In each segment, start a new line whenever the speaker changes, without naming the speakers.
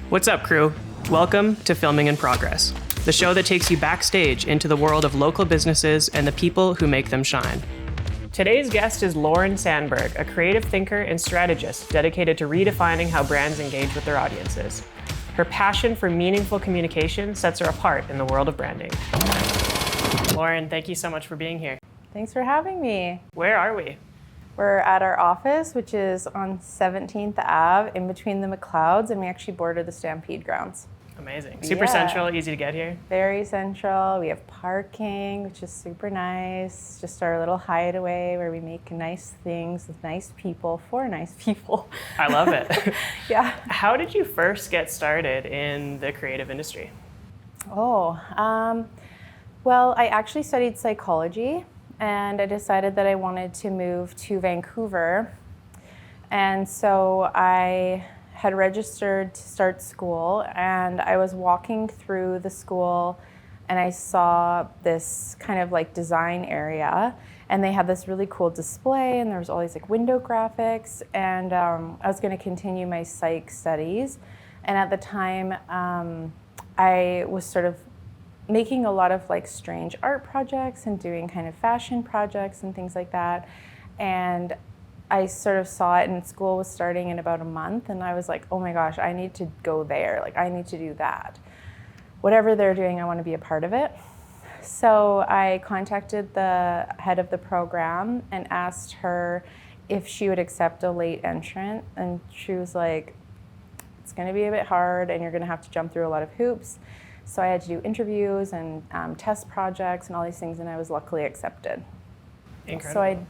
What's up, crew? Welcome to Filming in Progress, the show that takes you backstage into the world of local businesses and the people who make them shine. Today's guest is Lauren Sandberg, a creative thinker and strategist dedicated to redefining how brands engage with their audiences. Her passion for meaningful communication sets her apart in the world of branding. Lauren, thank you so much for being here.
Thanks for having me.
Where are we?
We're at our office, which is on 17th Ave, in between the McLeods, and we actually border the Stampede grounds.
Amazing. Super central, easy to get here.
Very central. We have parking, which is super nice. Just our little hideaway where we make nice things with nice people for nice people.
I love it.
Yeah.
How did you first get started in the creative industry?
Well, I actually studied psychology, and I decided that I wanted to move to Vancouver. And so I had registered to start school, and I was walking through the school and I saw this kind of like design area, and they had this really cool display, and there was all these like window graphics, and I was going to continue my psych studies. And at the time, I was sort of making a lot of like strange art projects and doing kind of fashion projects and things like that. And I sort of saw it, and school was starting in about a month, and I was like, oh my gosh, I need to go there. Like, I need to do that. Whatever they're doing, I want to be a part of it. So I contacted the head of the program and asked her if she would accept a late entrant. And she was like, it's going to be a bit hard, and you're going to have to jump through a lot of hoops. So I had to do interviews and test projects and all these things, and I was luckily accepted.
Incredible.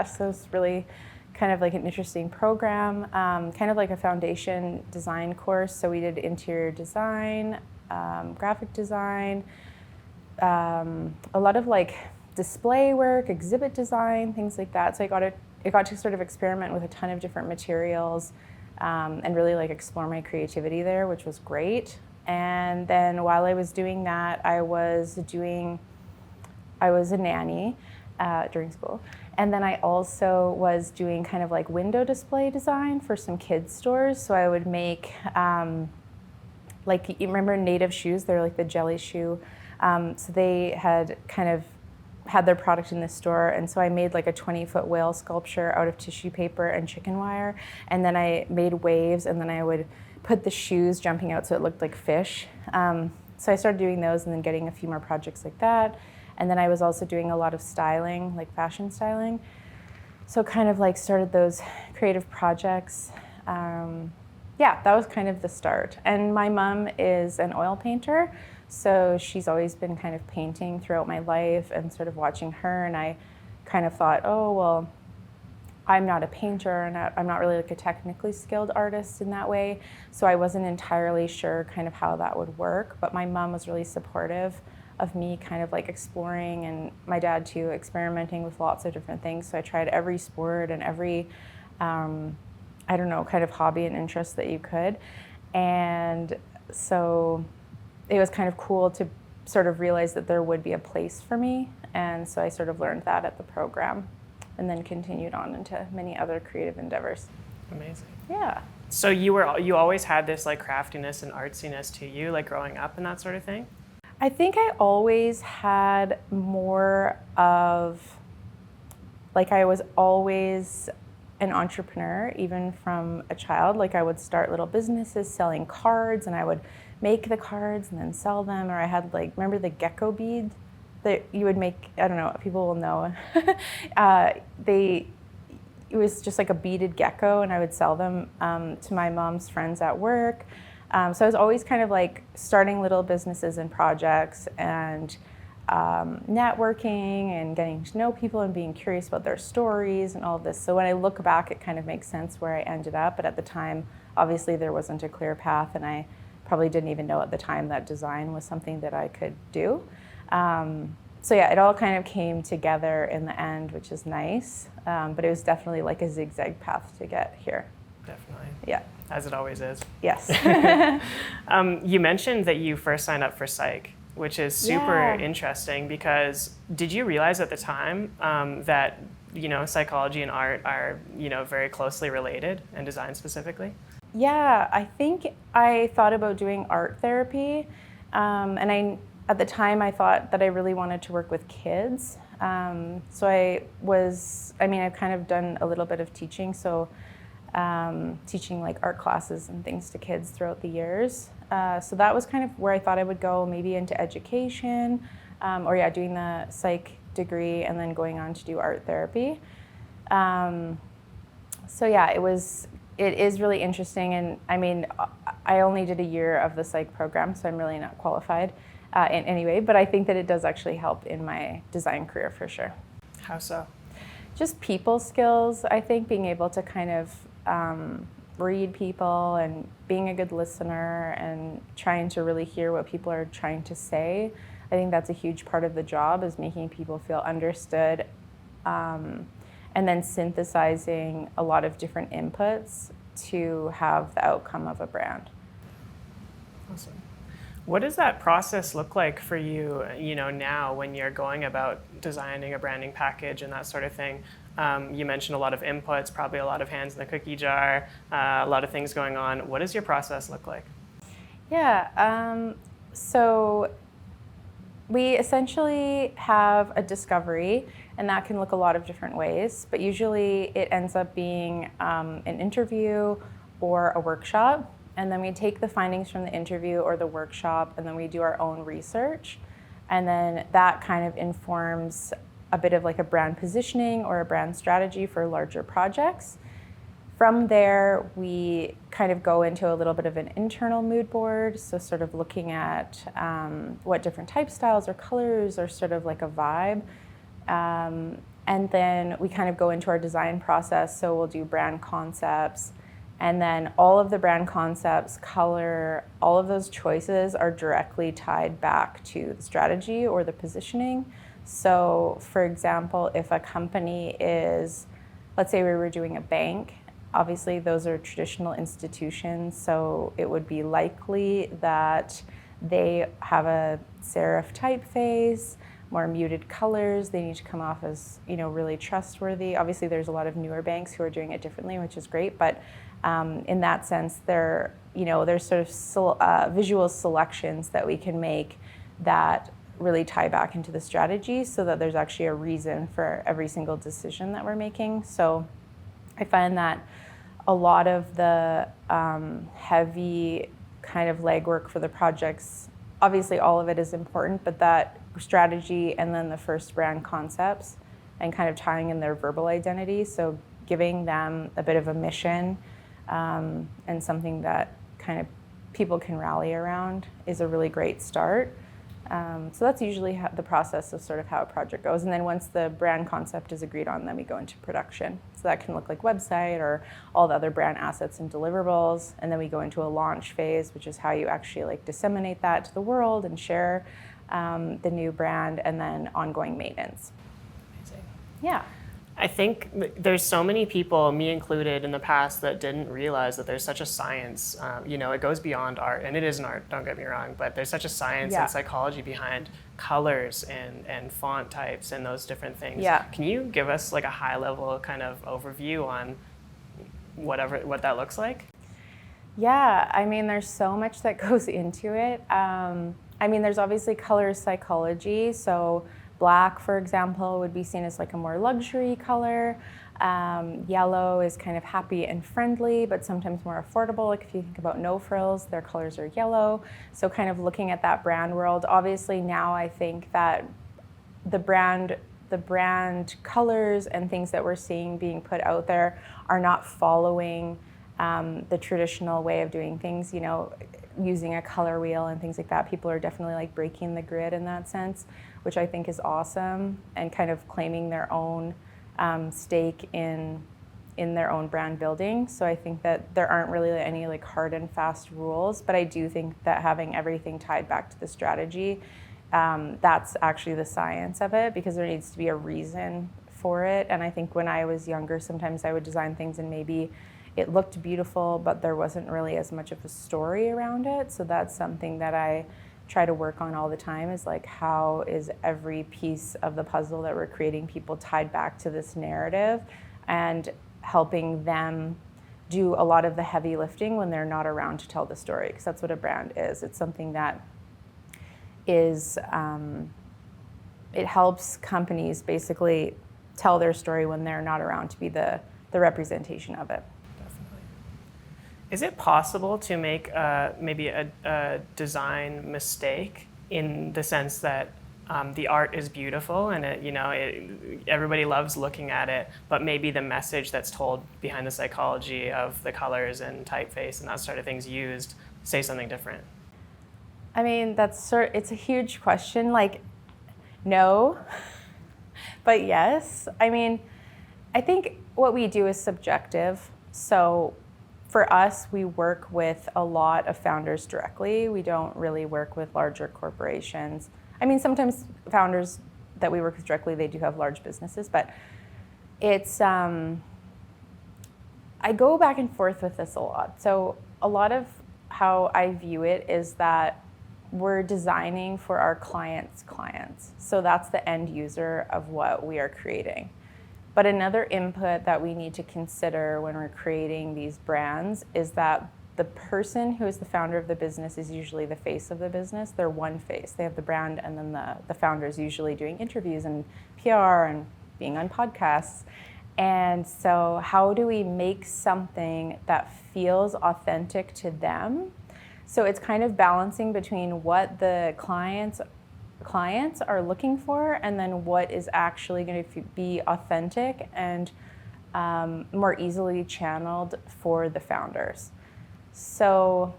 So it's really kind of like an interesting program, kind of like a foundation design course. So we did interior design, graphic design, a lot of like display work, exhibit design, things like that. So I got to sort of experiment with a ton of different materials and really like explore my creativity there, which was great. And then while I was doing that, I was a nanny during school. And then I also was doing kind of like window display design for some kids stores. So I would make, like, you remember Native shoes? They're like the jelly shoe. So they had kind of had their product in the store. And so I made like a 20-foot whale sculpture out of tissue paper and chicken wire. And then I made waves, and then I would put the shoes jumping out so it looked like fish. So I started doing those and then getting a few more projects like that. And then I was also doing a lot of styling, like fashion styling. So kind of like started those creative projects. That was kind of the start. And my mom is an oil painter, so she's always been kind of painting throughout my life, and sort of watching her, and I kind of thought, oh, well, I'm not a painter, and I'm not really like a technically skilled artist in that way. So I wasn't entirely sure kind of how that would work, but my mom was really supportive of me kind of like exploring, and my dad too, experimenting with lots of different things. So I tried every sport and every, kind of hobby and interest that you could. And so it was kind of cool to sort of realize that there would be a place for me. And so I sort of learned that at the program, and then continued on into many other creative endeavors.
Amazing.
Yeah.
So you always had this like craftiness and artsiness to you, like growing up and that sort of thing?
I think I always had more of, like, I was always an entrepreneur, even from a child. Like, I would start little businesses selling cards, and I would make the cards and then sell them. Or I had, like, remember the gecko bead that you would make? I don't know, people will know. It was just like a beaded gecko, and I would sell them to my mom's friends at work. So I was always kind of like starting little businesses and projects, and networking and getting to know people and being curious about their stories and all of this. So when I look back, it kind of makes sense where I ended up. But at the time, obviously there wasn't a clear path, and I probably didn't even know at the time that design was something that I could do. It all kind of came together in the end, which is nice. But it was definitely like a zigzag path to get here.
Definitely.
Yeah.
As it always is.
Yes.
You mentioned that you first signed up for psych, which is super interesting, because did you realize at the time that psychology and art are very closely related, and design specifically?
Yeah, I think I thought about doing art therapy, and at the time I thought that I really wanted to work with kids. So I've kind of done a little bit of teaching, so teaching like art classes and things to kids throughout the years. So that was kind of where I thought I would go, maybe into education, or yeah, doing the psych degree and then going on to do art therapy. Um, so yeah, it is really interesting, and I mean, I only did a year of the psych program, so I'm really not qualified in any way, but I think that it does actually help in my design career for sure.
How so?
Just people skills, I think, being able to kind of read people and being a good listener and trying to really hear what people are trying to say. I think that's a huge part of the job, is making people feel understood, and then synthesizing a lot of different inputs to have the outcome of a brand.
Awesome. What does that process look like for you, now when you're going about designing a branding package and that sort of thing? You mentioned a lot of inputs, probably a lot of hands in the cookie jar, a lot of things going on. What does your process look like?
Yeah, so we essentially have a discovery, and that can look a lot of different ways, but usually it ends up being an interview or a workshop. And then we take the findings from the interview or the workshop, and then we do our own research. And then that kind of informs a bit of like a brand positioning or a brand strategy for larger projects. From there, we kind of go into a little bit of an internal mood board, so sort of looking at what different type styles or colors are sort of like a vibe. And then we kind of go into our design process, so we'll do brand concepts, and then all of the brand concepts, color, all of those choices are directly tied back to the strategy or the positioning. So for example, if a company is, let's say we were doing a bank, obviously those are traditional institutions, so it would be likely that they have a serif typeface, more muted colors. They need to come off as, really trustworthy. Obviously there's a lot of newer banks who are doing it differently, which is great, but in that sense, there's sort of visual selections that we can make that really tie back into the strategy, so that there's actually a reason for every single decision that we're making. So I find that a lot of the heavy kind of legwork for the projects, obviously all of it is important, but that strategy and then the first brand concepts and kind of tying in their verbal identity, so giving them a bit of a mission and something that kind of people can rally around is a really great start. So that's usually the process of sort of how a project goes. And then once the brand concept is agreed on, then we go into production. So that can look like website or all the other brand assets and deliverables. And then we go into a launch phase, which is how you actually like disseminate that to the world and share the new brand, and then ongoing maintenance.
Amazing.
Yeah.
I think there's so many people, me included, in the past that didn't realize that there's such a science. It goes beyond art, and it is an art, don't get me wrong, but there's such a science and psychology behind colors and font types and those different things.
Yeah.
Can you give us like a high level kind of overview on what that looks like?
Yeah, I mean, there's so much that goes into it. There's obviously color psychology, so black, for example, would be seen as like a more luxury color. Yellow is kind of happy and friendly, but sometimes more affordable. Like if you think about No Frills, their colors are yellow. So kind of looking at that brand world. Obviously now I think that the brand colors and things that we're seeing being put out there are not following the traditional way of doing things, using a color wheel and things like that. People are definitely like breaking the grid in that sense, which I think is awesome, and kind of claiming their own stake in their own brand building. So I think that there aren't really any like hard and fast rules, but I do think that having everything tied back to the strategy, that's actually the science of it, because there needs to be a reason for it. And I think when I was younger, sometimes I would design things and maybe it looked beautiful, but there wasn't really as much of a story around it. So that's something that I try to work on all the time, is like, how is every piece of the puzzle that we're creating people tied back to this narrative, and helping them do a lot of the heavy lifting when they're not around to tell the story, because that's what a brand is. It's something that is, it helps companies basically tell their story when they're not around to be the representation of it.
Definitely. Is it possible to make maybe a design mistake in the sense that the art is beautiful and everybody loves looking at it, but maybe the message that's told behind the psychology of the colors and typeface and that sort of things used say something different?
I mean, it's a huge question. Like, no, but yes. I mean, I think what we do is subjective. So for us, we work with a lot of founders directly. We don't really work with larger corporations. I mean, sometimes founders that we work with directly, they do have large businesses, but it's, I go back and forth with this a lot. So a lot of how I view it is that we're designing for our clients' clients. So that's the end user of what we are creating. But another input that we need to consider when we're creating these brands is that the person who is the founder of the business is usually the face of the business. They're one face. They have the brand, and then the founder is usually doing interviews and PR and being on podcasts. And so how do we make something that feels authentic to them? So it's kind of balancing between what the clients are looking for and then what is actually going to be authentic and more easily channeled for the founders. So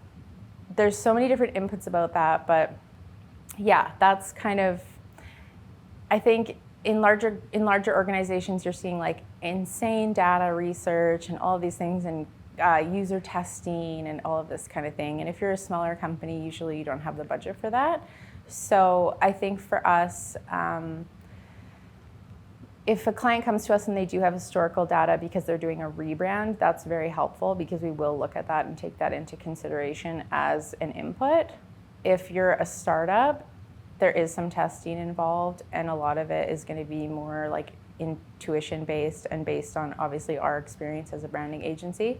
there's so many different inputs about that, but yeah, that's kind of, I think in larger organizations, you're seeing like insane data research and all of these things and user testing and all of this kind of thing. And if you're a smaller company, usually you don't have the budget for that. So I think for us, if a client comes to us and they do have historical data because they're doing a rebrand, that's very helpful because we will look at that and take that into consideration as an input. If you're a startup, there is some testing involved, and a lot of it is going to be more like intuition based and based on obviously our experience as a branding agency.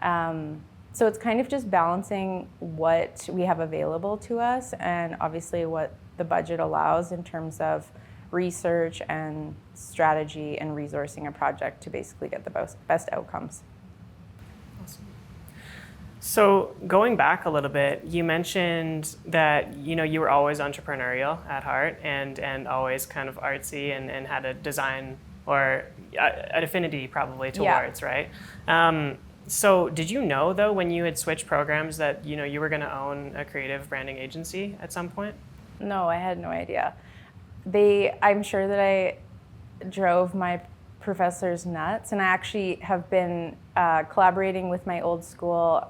So it's kind of just balancing what we have available to us and obviously what the budget allows in terms of research and strategy and resourcing a project to basically get the best outcomes.
Awesome. So going back a little bit, you mentioned that you were always entrepreneurial at heart and always kind of artsy and had a design or an affinity probably towards, right? So did you know though when you had switched programs that you were going to own a creative branding agency at some point?
No, I had no idea. I'm sure that I drove my professors nuts, and I actually have been collaborating with my old school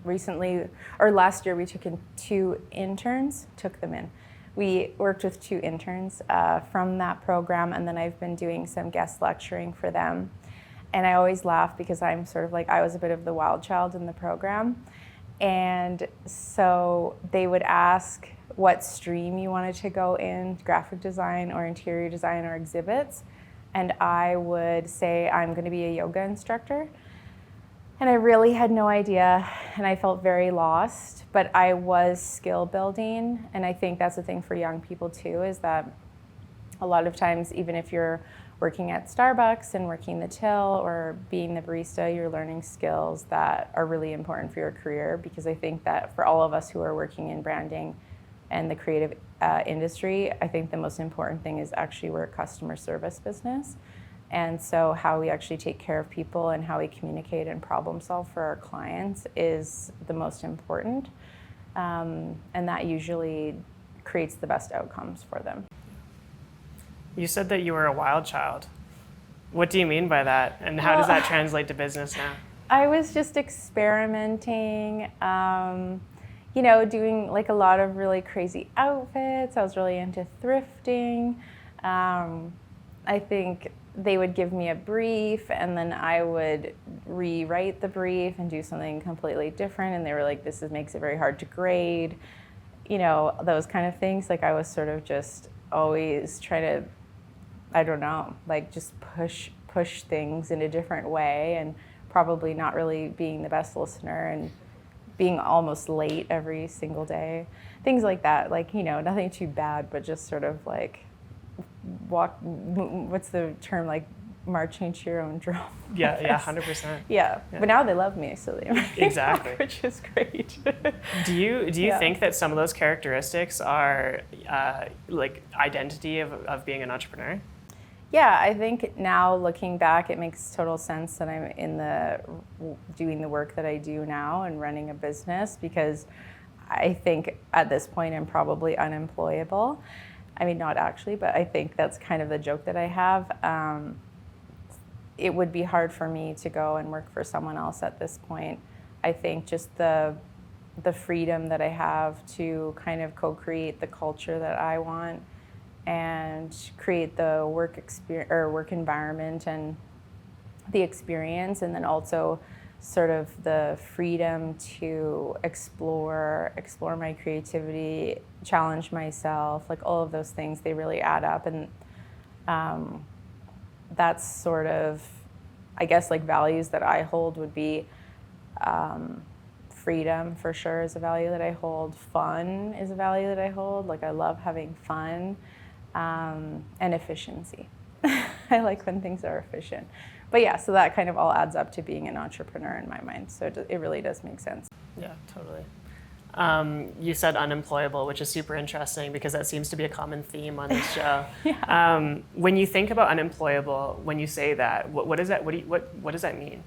recently, or last year we took in 2 interns, We worked with 2 interns from that program, and then I've been doing some guest lecturing for them. And I always laugh because I'm sort of like, I was a bit of the wild child in the program. And so they would ask what stream you wanted to go in, graphic design or interior design or exhibits. And I would say, I'm going to be a yoga instructor. And I really had no idea, and I felt very lost, but I was skill building. And I think that's the thing for young people too, is that a lot of times, even if you're working at Starbucks and working the till or being the barista, you're learning skills that are really important for your career, because I think that for all of us who are working in branding and the creative industry, I think the most important thing is actually we're a customer service business. And so how we actually take care of people and how we communicate and problem solve for our clients is the most important. And that usually creates the best outcomes for them.
You said that you were a wild child. What do you mean by that? And how does that translate to business now?
I was just experimenting, doing like a lot of really crazy outfits. I was really into thrifting. I think they would give me a brief and then I would rewrite the brief and do something completely different. And they were like, makes it very hard to grade, those kind of things. Like I was sort of just always trying to, I don't know, like just push things in a different way and probably not really being the best listener and being almost late every single day. Things like that, like, nothing too bad, but just sort of like what's the term, like marching to your own drum.
Yeah, 100%.
Yeah, but now they love me, so they
exactly,
which is great.
Do you think that some of those characteristics are like identity of being an entrepreneur?
Yeah, I think now looking back, it makes total sense that I'm doing the work that I do now and running a business, because I think at this point I'm probably unemployable. I mean, not actually, but I think that's kind of the joke that I have. It would be hard for me to go and work for someone else at this point. I think just the freedom that I have to kind of co-create the culture that I want and create the work environment and the experience, and then also sort of the freedom to explore my creativity, challenge myself, like all of those things, they really add up. And that's sort of, I guess, like values that I hold would be freedom for sure is a value that I hold. Fun is a value that I hold. Like, I love having fun. And efficiency. I like when things are efficient. But yeah, so that kind of all adds up to being an entrepreneur in my mind. So it really does make sense.
Yeah, totally. You said unemployable, which is super interesting because that seems to be a common theme on this show.
Yeah.
When you think about unemployable, when you say that, what does that mean?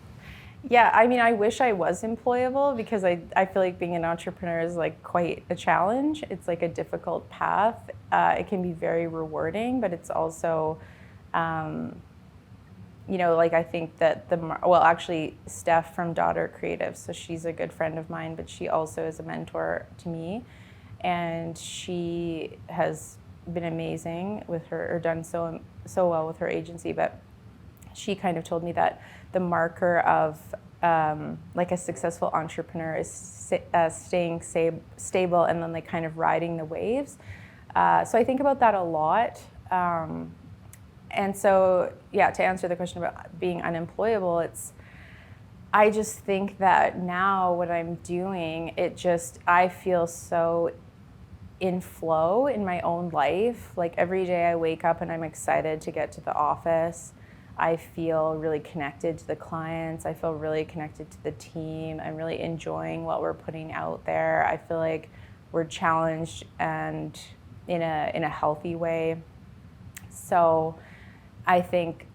Yeah, I mean, I wish I was employable, because I feel like being an entrepreneur is like quite a challenge. It's like a difficult path. It can be very rewarding, but it's also, like, I think that actually Steph from Daughter Creative, so she's a good friend of mine, but she also is a mentor to me, and she has been amazing with her, or done so well with her agency. But she kind of told me that the marker of like a successful entrepreneur is staying stable and then like kind of riding the waves. So I think about that a lot. And so, yeah, to answer the question about being unemployable, I just think that now what I'm doing, I feel so in flow in my own life. Like, every day I wake up and I'm excited to get to the office. I feel really connected to the clients. I feel really connected to the team. I'm really enjoying what we're putting out there. I feel like we're challenged and in a healthy way. So I think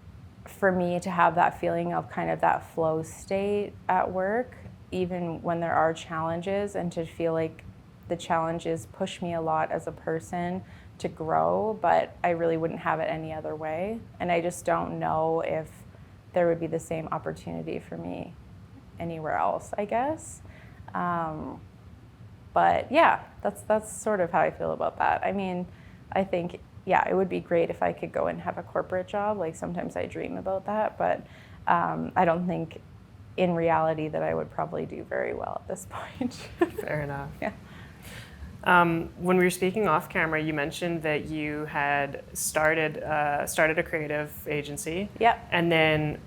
for me to have that feeling of kind of that flow state at work, even when there are challenges, and to feel like the challenges push me a lot as a person to grow, but I really wouldn't have it any other way. And I just don't know if there would be the same opportunity for me anywhere else, I guess. But yeah, that's sort of how I feel about that. I mean, I think, yeah, it would be great if I could go and have a corporate job. Like, sometimes I dream about that, but I don't think in reality that I would probably do very well at this point.
Fair enough.
Yeah.
When we were speaking off camera, you mentioned that you had started a creative agency.
Yep.
And then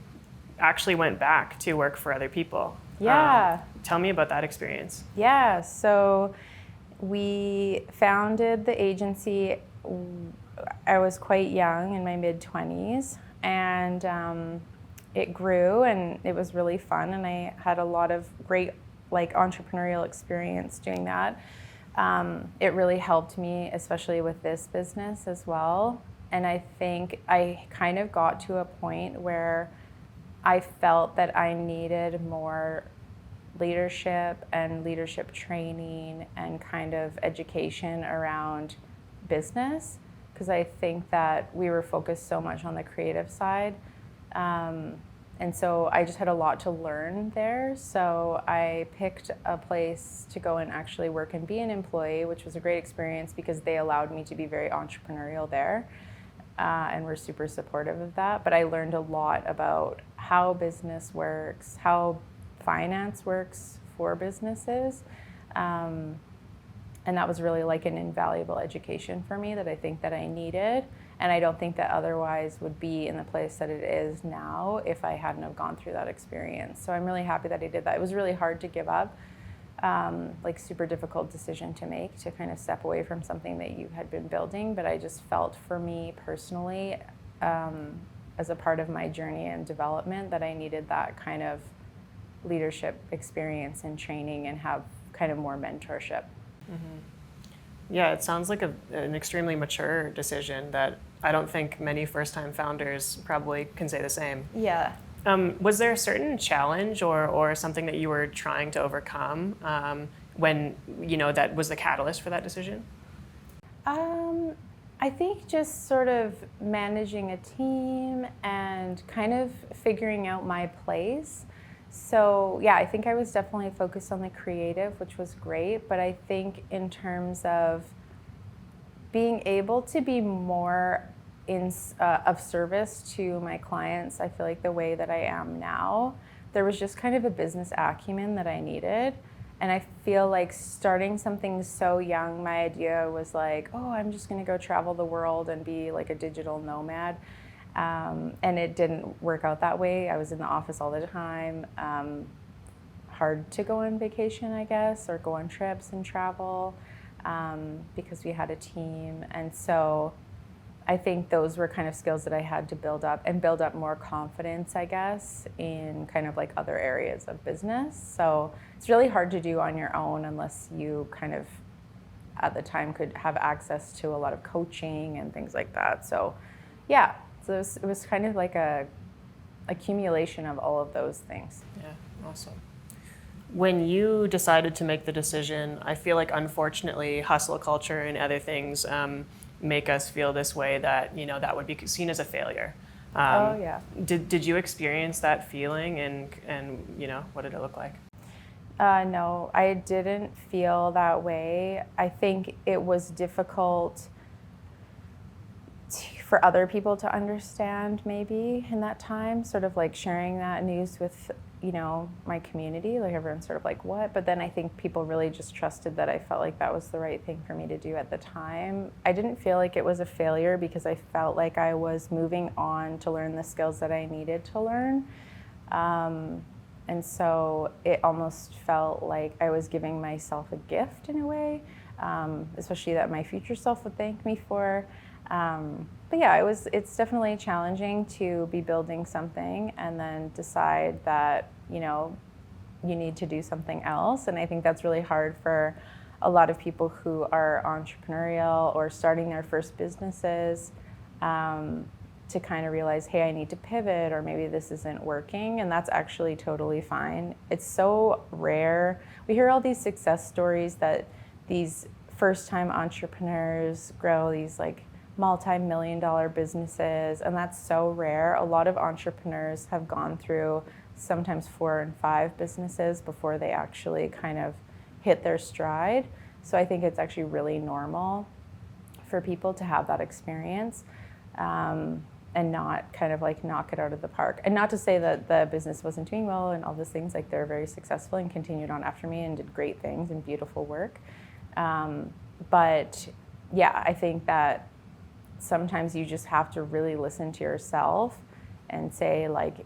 actually went back to work for other people.
Yeah.
Tell me about that experience.
Yeah. So we founded the agency. I was quite young, in my mid-20s, and it grew, and it was really fun, and I had a lot of great entrepreneurial experience doing that. It really helped me, especially with this business as well. And I think I kind of got to a point where I felt that I needed more leadership and leadership training and kind of education around business, because I think that we were focused so much on the creative side. And so I just had a lot to learn there. So I picked a place to go and actually work and be an employee, which was a great experience because they allowed me to be very entrepreneurial there, and were super supportive of that. But I learned a lot about how business works, how finance works for businesses. And that was really like an invaluable education for me that I think that I needed. And I don't think that otherwise would be in the place that it is now if I hadn't have gone through that experience. So I'm really happy that I did that. It was really hard to give up, like super difficult decision to make, to kind of step away from something that you had been building. But I just felt, for me personally, as a part of my journey and development, that I needed that kind of leadership experience and training and have kind of more mentorship.
Mm-hmm. Yeah, it sounds like an extremely mature decision that I don't think many first-time founders probably can say the same.
Yeah.
Was there a certain challenge or something that you were trying to overcome when, that was the catalyst for that decision?
I think just sort of managing a team and kind of figuring out my place. So yeah, I think I was definitely focused on the creative, which was great. But I think in terms of being able to be more of service to my clients, I feel like the way that I am now, there was just kind of a business acumen that I needed. And I feel like starting something so young, my idea was like, oh, I'm just going to go travel the world and be like a digital nomad. And it didn't work out that way. I was in the office all the time. Hard to go on vacation, I guess, or go on trips and travel because we had a team. And so I think those were kind of skills that I had to build up and build up more confidence, I guess, in kind of like other areas of business. So it's really hard to do on your own unless you kind of at the time could have access to a lot of coaching and things like that. So yeah. So it was kind of like a accumulation of all of those things.
Yeah, awesome. When you decided to make the decision, I feel like unfortunately hustle culture and other things make us feel this way that that would be seen as a failure.
Oh yeah.
Did you experience that feeling and what did it look like?
No, I didn't feel that way. I think it was difficult for other people to understand maybe in that time, sort of like sharing that news with, my community, like everyone's sort of like, what? But then I think people really just trusted that I felt like that was the right thing for me to do at the time. I didn't feel like it was a failure because I felt like I was moving on to learn the skills that I needed to learn. And so it almost felt like I was giving myself a gift in a way, especially that my future self would thank me for. But yeah, it's definitely challenging to be building something and then decide that, you need to do something else. And I think that's really hard for a lot of people who are entrepreneurial or starting their first businesses, to kind of realize, hey, I need to pivot, or maybe this isn't working. And that's actually totally fine. It's so rare. We hear all these success stories that these first-time entrepreneurs grow these like multi-million-dollar businesses, and that's so rare. A lot of entrepreneurs have gone through sometimes 4 and 5 businesses before they actually kind of hit their stride. So I think it's actually really normal for people to have that experience, and not kind of like knock it out of the park. And not to say that the business wasn't doing well and all those things, like they're very successful and continued on after me and did great things and beautiful work. But yeah, I think that sometimes you just have to really listen to yourself and say, like,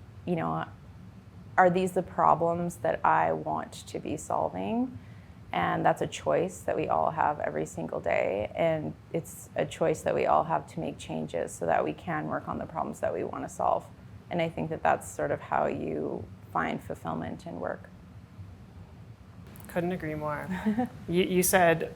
are these the problems that I want to be solving? And that's a choice that we all have every single day. And it's a choice that we all have to make changes so that we can work on the problems that we want to solve. And I think that that's sort of how you find fulfillment in work.
Couldn't agree more. You said,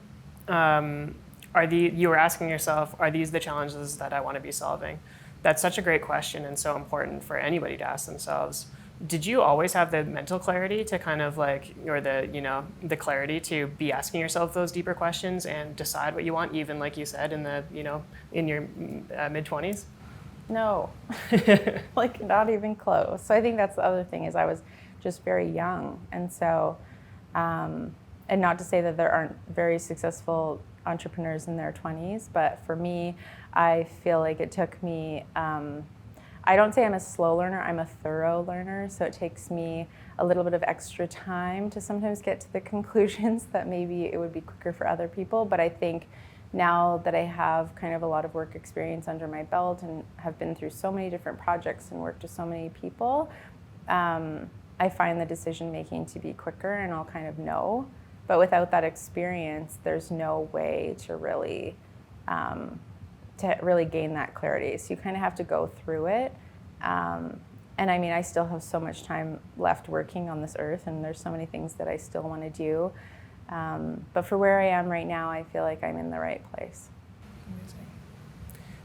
you were asking yourself, are these the challenges that I want to be solving? That's such a great question and so important for anybody to ask themselves. Did you always have the mental clarity to kind of like, or the clarity to be asking yourself those deeper questions and decide what you want, even like you said in your mid-20s?
No, like not even close. So I think that's the other thing, is I was just very young. And so, and not to say that there aren't very successful entrepreneurs in their 20s, but for me, I feel like it took me, I don't say I'm a slow learner, I'm a thorough learner. So it takes me a little bit of extra time to sometimes get to the conclusions that maybe it would be quicker for other people. But I think now that I have kind of a lot of work experience under my belt and have been through so many different projects and worked with so many people, I find the decision making to be quicker, and I'll kind of know. But without that experience, there's no way to really gain that clarity. So you kind of have to go through it. And I mean, I still have so much time left working on this earth, and there's so many things that I still want to do. But for where I am right now, I feel like I'm in the right place.
Amazing.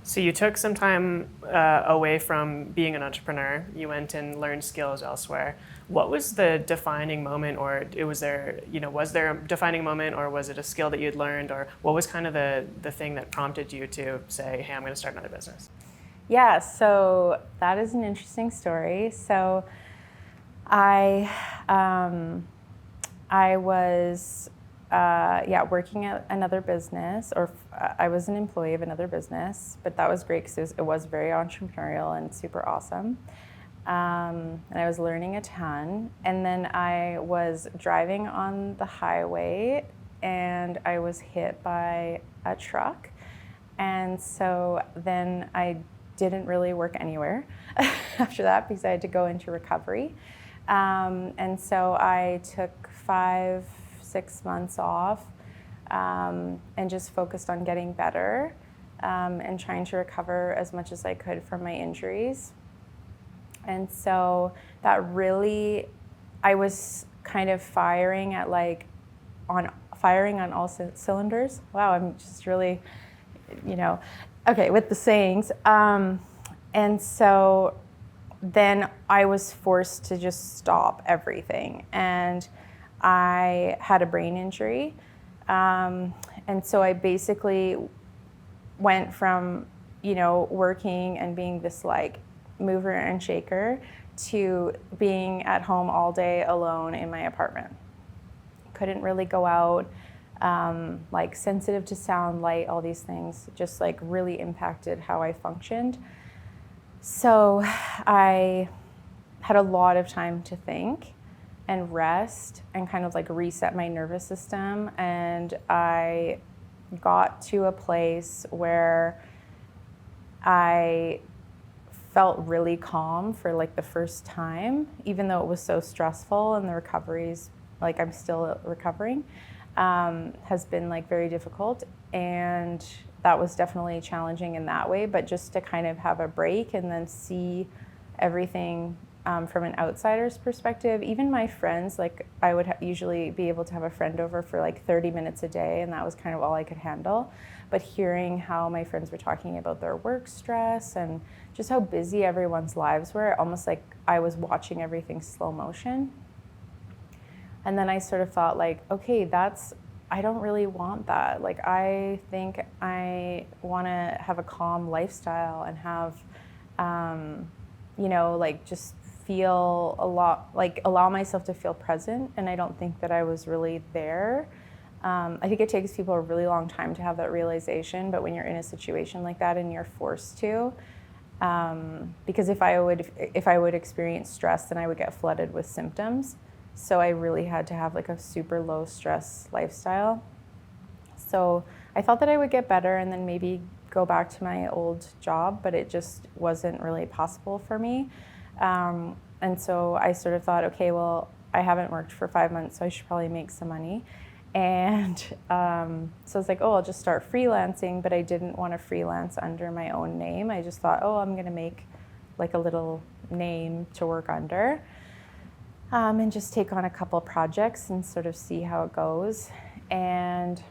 So you took some time away from being an entrepreneur. You went and learned skills elsewhere. What was the defining moment, or was there a defining moment, or was it a skill that you'd learned, or what was kind of the thing that prompted you to say, hey, I'm going to start another business?
Yeah, so that is an interesting story. So I was working at another business, or I was an employee of another business, but that was great because it was very entrepreneurial and super awesome. And I was learning a ton. And then I was driving on the highway and I was hit by a truck. And so then I didn't really work anywhere after that because I had to go into recovery. And so I took 5-6 months off and just focused on getting better and trying to recover as much as I could from my injuries. And so that really, I was kind of firing on all cylinders. Wow, I'm just really, okay, with the sayings. And so then I was forced to just stop everything. And I had a brain injury. And so I basically went from, working and being this mover and shaker to being at home all day alone in my apartment. Couldn't really go out, sensitive to sound, light, all these things just really impacted how I functioned. So I had a lot of time to think and rest and kind of reset my nervous system. And I got to a place where I felt really calm for the first time, even though it was so stressful, and the recoveries, I'm still recovering, has been very difficult. And that was definitely challenging in that way, but just to kind of have a break and then see everything from an outsider's perspective. Even my friends, I would usually be able to have a friend over for 30 minutes a day, and that was kind of all I could handle. But hearing how my friends were talking about their work stress and just how busy everyone's lives were, almost like I was watching everything slow motion. And then I sort of thought okay, I don't really want that. I think I want to have a calm lifestyle and have, just feel a lot, allow myself to feel present. And I don't think that I was really there. I think it takes people a really long time to have that realization, but when you're in a situation like that and you're forced to, because if I would experience stress, then I would get flooded with symptoms. So I really had to have a super low stress lifestyle. So I thought that I would get better and then maybe go back to my old job, but it just wasn't really possible for me. And so I sort of thought, okay, well, I haven't worked for 5 months, so I should probably make some money. And so I was I'll just start freelancing, but I didn't want to freelance under my own name. I just thought, I'm going to make a little name to work under. And just take on a couple projects and sort of see how it goes. And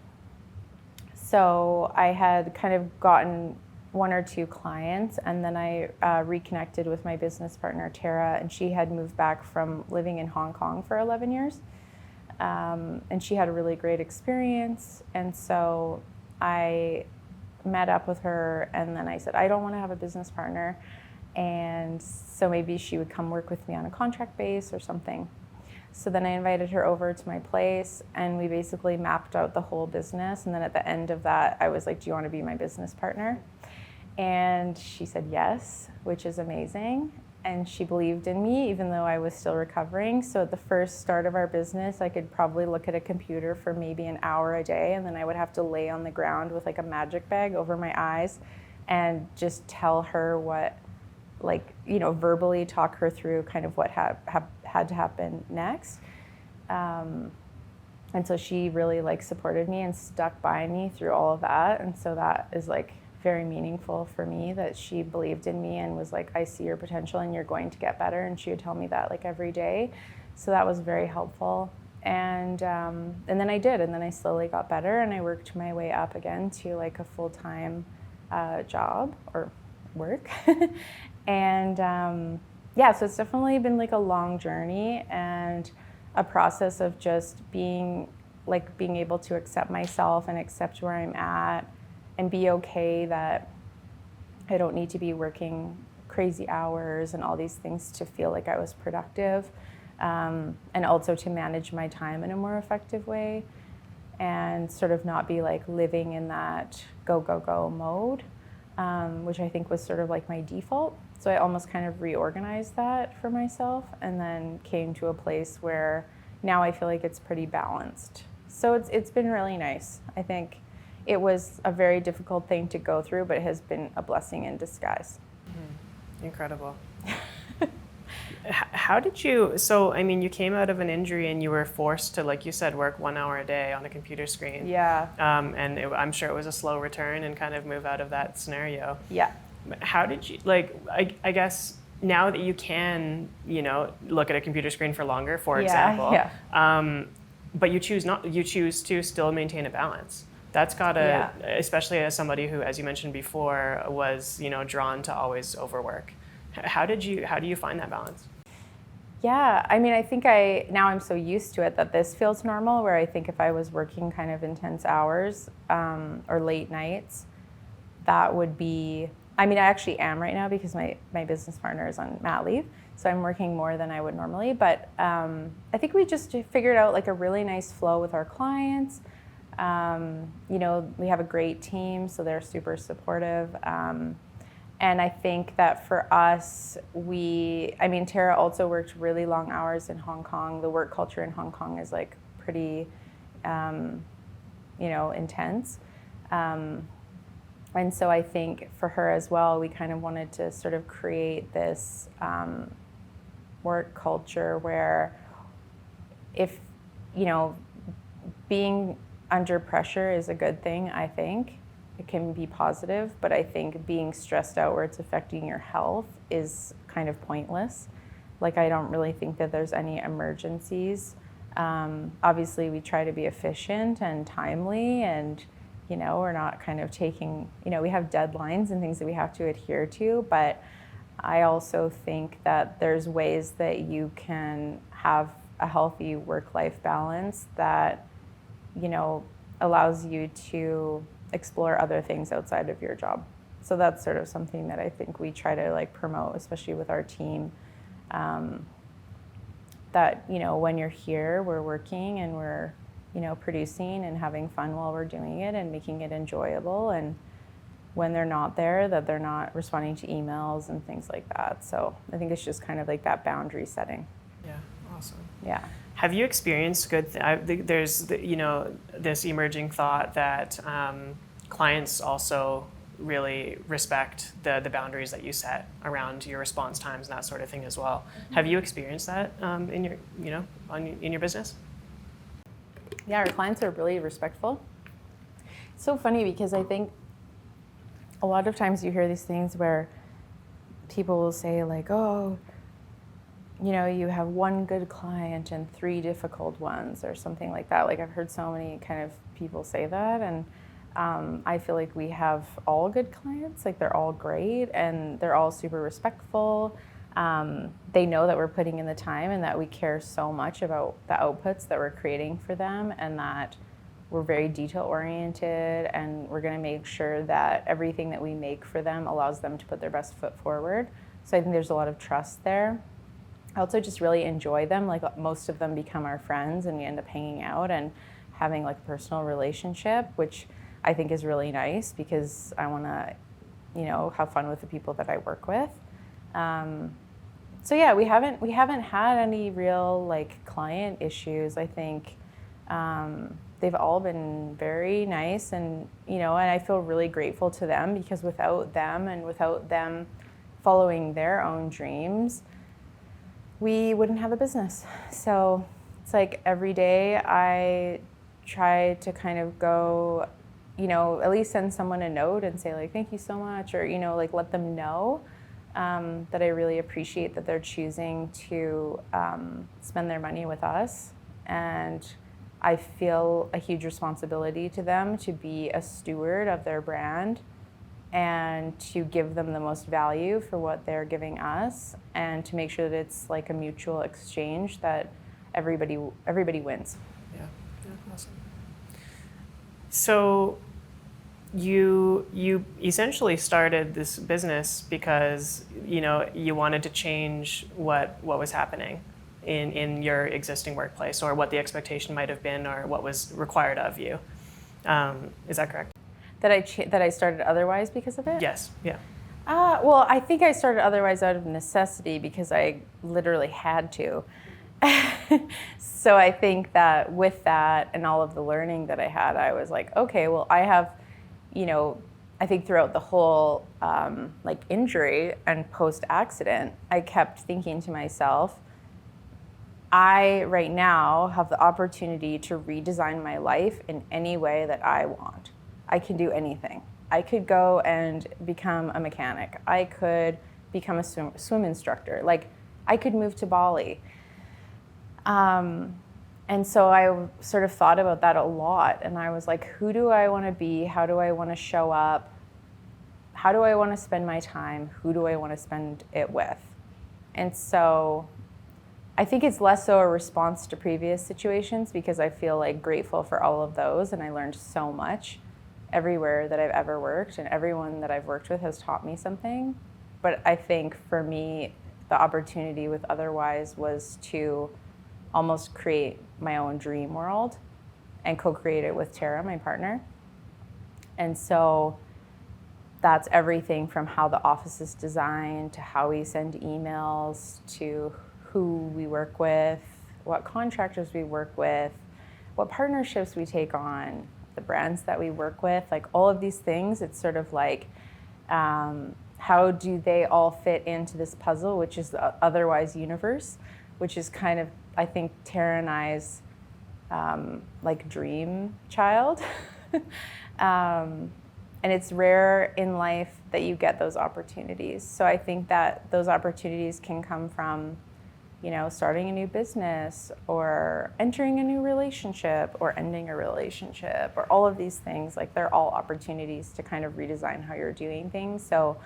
so I had kind of gotten 1 or 2 clients, and then I reconnected with my business partner, Tara, and she had moved back from living in Hong Kong for 11 years. And she had a really great experience. And so I met up with her, and then I said, I don't want to have a business partner. And so maybe she would come work with me on a contract base or something. So then I invited her over to my place, and we basically mapped out the whole business. And then at the end of that, I was like, do you want to be my business partner? And she said yes, which is amazing. and she believed in me even though I was still recovering. So at the first start of our business, I could probably look at a computer for maybe an hour a day, and then I would have to lay on the ground with like a magic bag over my eyes and just tell her what, like, you know, verbally talk her through kind of what had to happen next. And so she really like supported me and stuck by me through all of that. And so that is like very meaningful for me, that she believed in me and was like, I see your potential and you're going to get better. And she would tell me that like every day. So that was very helpful. And then I did, and then I slowly got better, and I worked my way up again to like a full-time job or work. And yeah, so it's definitely been like a long journey and a process of just being able to accept myself and accept where I'm at and be okay that I don't need to be working crazy hours and all these things to feel like I was productive, and also to manage my time in a more effective way and sort of not be like living in that go, go, go mode, which I think was sort of like my default. So I almost kind of reorganized that for myself and then came to a place where now I feel like it's pretty balanced. So it's been really nice. I think it was a very difficult thing to go through, but it has been a blessing in disguise.
Mm-hmm. Incredible. How did you, so I mean, you came out of an injury and you were forced to, like you said, work 1 hour a day on a computer screen.
Yeah.
And I'm sure it was a slow return and kind of move out of that scenario.
Yeah.
How did you, like, I guess now that you can, you know, look at a computer screen for longer, for example, but you choose to still maintain a balance. That's gotta, especially as somebody who, as you mentioned before, was, you know, drawn to always overwork. How do you find that balance?
Yeah, I mean, I think now I'm so used to it that this feels normal, where I think if I was working kind of intense hours or late nights, that would be, I mean, I actually am right now because my business partner is on mat leave, so I'm working more than I would normally, but I think we just figured out like a really nice flow with our clients. You know, we have a great team, so they're super supportive. And I think that for us, Tara also worked really long hours in Hong Kong. The work culture in Hong Kong is like pretty, you know, intense. And so I think for her as well, we kind of wanted to sort of create this work culture where if, you know, being under pressure is a good thing, I think. It can be positive, but I think being stressed out where it's affecting your health is kind of pointless. Like, I don't really think that there's any emergencies. Obviously, we try to be efficient and timely, and, you know, we're not kind of taking, you know, we have deadlines and things that we have to adhere to, but I also think that there's ways that you can have a healthy work-life balance that, you know, allows you to explore other things outside of your job. So that's sort of something that I think we try to like promote, especially with our team, that, you know, when you're here, we're working and we're, you know, producing and having fun while we're doing it and making it enjoyable. And when they're not there, that they're not responding to emails and things like that. So I think it's just kind of like that boundary setting.
Yeah, awesome.
Yeah.
Have you experienced there's, you know, this emerging thought that clients also really respect the boundaries that you set around your response times and that sort of thing as well. Have you experienced that in your, you know, in your business?
Yeah, our clients are really respectful. It's so funny because I think a lot of times you hear these things where people will say like, oh, you know, you have one good client and 3 difficult ones or something like that. Like, I've heard so many kind of people say that, and I feel like we have all good clients. Like, they're all great and they're all super respectful. They know that we're putting in the time and that we care so much about the outputs that we're creating for them, and that we're very detail oriented, and we're going to make sure that everything that we make for them allows them to put their best foot forward. So I think there's a lot of trust there. I also just really enjoy them. Like, most of them become our friends and we end up hanging out and having like a personal relationship, which I think is really nice because I want to, you know, have fun with the people that I work with. So yeah, we haven't had any real like client issues. I think they've all been very nice, and and I feel really grateful to them, because without them and without them following their own dreams, we wouldn't have a business. So it's like every day I try to kind of go, at least send someone a note and say like, thank you so much, or, like let them know that I really appreciate that they're choosing to spend their money with us. And I feel a huge responsibility to them to be a steward of their brand and to give them the most value for what they're giving us, and to make sure that it's like a mutual exchange that everybody wins.
Yeah, awesome. So you essentially started this business because you wanted to change what was happening in your existing workplace, or what the expectation might have been, or what was required of you. Is that correct?
That I started otherwise because of it?
Yes. Yeah.
Well, I think I started otherwise out of necessity, because I literally had to. So I think that with that and all of the learning that I had, I was like, okay, well, I have, I think throughout the whole like injury and post-accident, I kept thinking to myself, I right now have the opportunity to redesign my life in any way that I want. I can do anything. I could go and become a mechanic. I could become a swim instructor. Like, I could move to Bali. And so I sort of thought about that a lot. And I was like, who do I want to be? How do I want to show up? How do I want to spend my time? Who do I want to spend it with? And so I think it's less so a response to previous situations, because I feel like grateful for all of those. And I learned so much everywhere that I've ever worked, and everyone that I've worked with has taught me something. But I think for me, the opportunity with Otherwise was to almost create my own dream world and co-create it with Tara, my partner. And so that's everything from how the office is designed, to how we send emails, to who we work with, what contractors we work with, what partnerships we take on, the brands that we work with, like all of these things. It's sort of like, how do they all fit into this puzzle, which is the Otherwise universe, which is kind of, I think, Tara and I's like dream child. And it's rare in life that you get those opportunities. So I think that those opportunities can come from, starting a new business, or entering a new relationship, or ending a relationship, or all of these things. Like, they're all opportunities to kind of redesign how you're doing things. So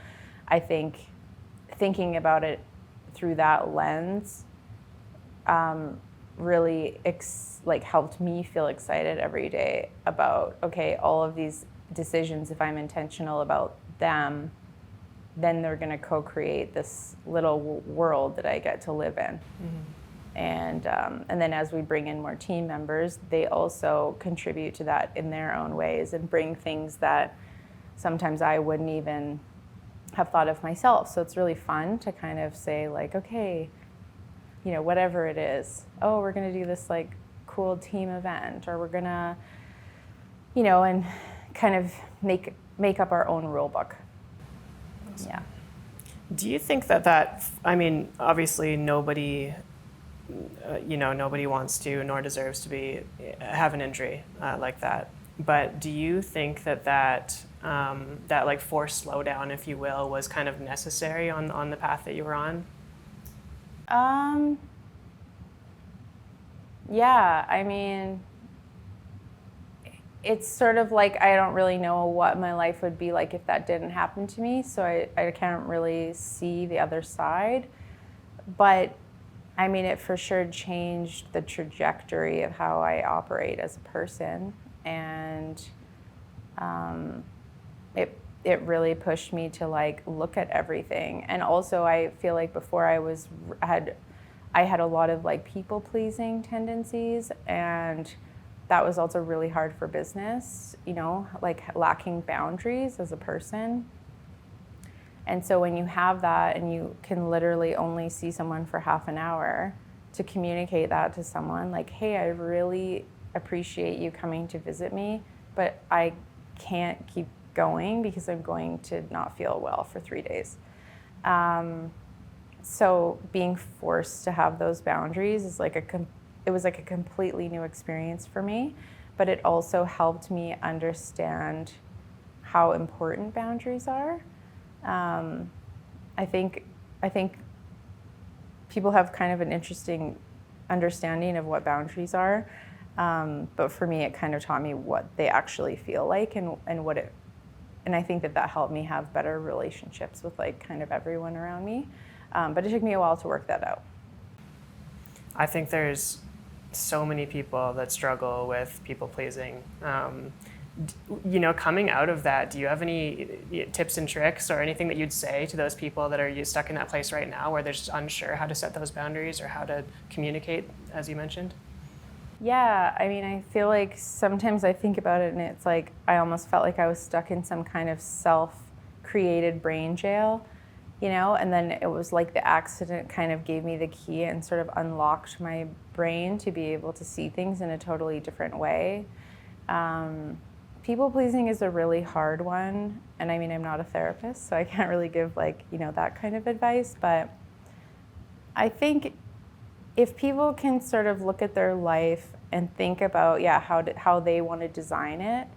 I think thinking about it through that lens really helped me feel excited every day about, okay, all of these decisions, if I'm intentional about them, then they're going to co-create this little world that I get to live in. Mm-hmm. And then as we bring in more team members, they also contribute to that in their own ways, and bring things that sometimes I wouldn't even have thought of myself. So it's really fun to kind of say like, okay, whatever it is, oh, we're going to do this like cool team event, or we're going to, and kind of make up our own rule book. Awesome. Yeah.
Do you think that I mean, obviously nobody, nobody wants to nor deserves to have an injury like that. But do you think that like forced slowdown, if you will, was kind of necessary on the path that you were on?
Yeah, I mean, it's sort of like I don't really know what my life would be like if that didn't happen to me, so I can't really see the other side. But I mean, it for sure changed the trajectory of how I operate as a person, and it really pushed me to like look at everything. And also I feel like before I had a lot of like people pleasing tendencies, and that was also really hard for business, like lacking boundaries as a person. And so when you have that and you can literally only see someone for half an hour, to communicate that to someone like, hey, I really appreciate you coming to visit me, but I can't keep going because I'm going to not feel well for 3 days. So being forced to have those boundaries is like it was like a completely new experience for me, but it also helped me understand how important boundaries are. I think people have kind of an interesting understanding of what boundaries are, but for me, it kind of taught me what they actually feel like and what it. And I think that helped me have better relationships with like kind of everyone around me. But it took me a while to work that out.
I think there's so many people that struggle with people pleasing. Coming out of that, do you have any tips and tricks or anything that you'd say to those people that are stuck in that place right now where they're just unsure how to set those boundaries or how to communicate, as you mentioned?
Yeah, I mean, I feel like sometimes I think about it and it's like I almost felt like I was stuck in some kind of self-created brain jail, and then it was like the accident kind of gave me the key and sort of unlocked my brain to be able to see things in a totally different way. People pleasing is a really hard one, and I mean, I'm not a therapist, so I can't really give that kind of advice, but I think if people can sort of look at their life and think about, how they want to design it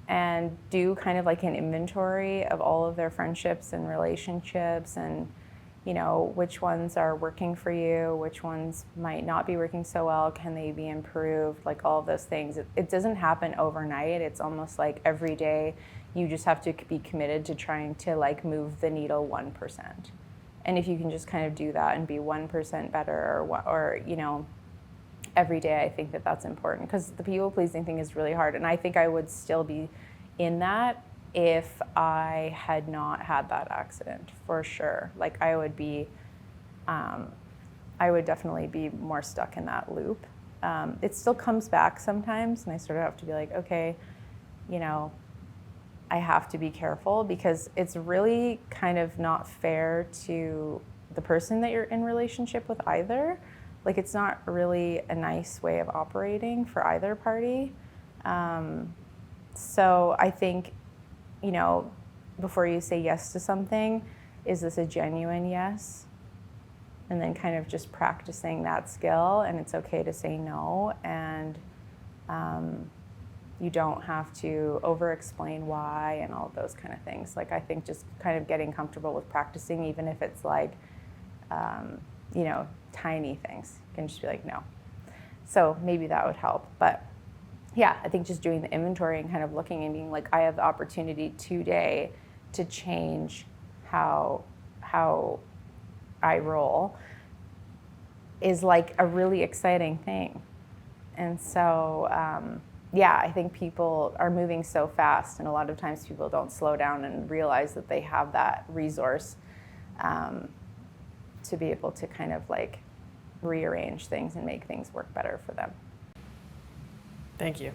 and do kind of like an inventory of all of their friendships and relationships and, which ones are working for you, which ones might not be working so well, can they be improved, like all of those things. It doesn't happen overnight. It's almost like every day you just have to be committed to trying to like move the needle 1%. And if you can just kind of do that and be 1% better or every day, I think that's important because the people pleasing thing is really hard. And I think I would still be in that if I had not had that accident, for sure. Like I would definitely be more stuck in that loop. It still comes back sometimes and I sort of have to be like, okay, I have to be careful because it's really kind of not fair to the person that you're in relationship with either. Like it's not really a nice way of operating for either party. So I think, before you say yes to something, is this a genuine yes? And then kind of just practicing that skill, and it's okay to say no, and you don't have to over-explain why and all of those kind of things. Like I think just kind of getting comfortable with practicing, even if it's like, tiny things. You can just be like, no. So maybe that would help. But yeah, I think just doing the inventory and kind of looking and being like, I have the opportunity today to change how I roll is like a really exciting thing. And so, I think people are moving so fast, and a lot of times people don't slow down and realize that they have that resource to be able to kind of like rearrange things and make things work better for them.
Thank you.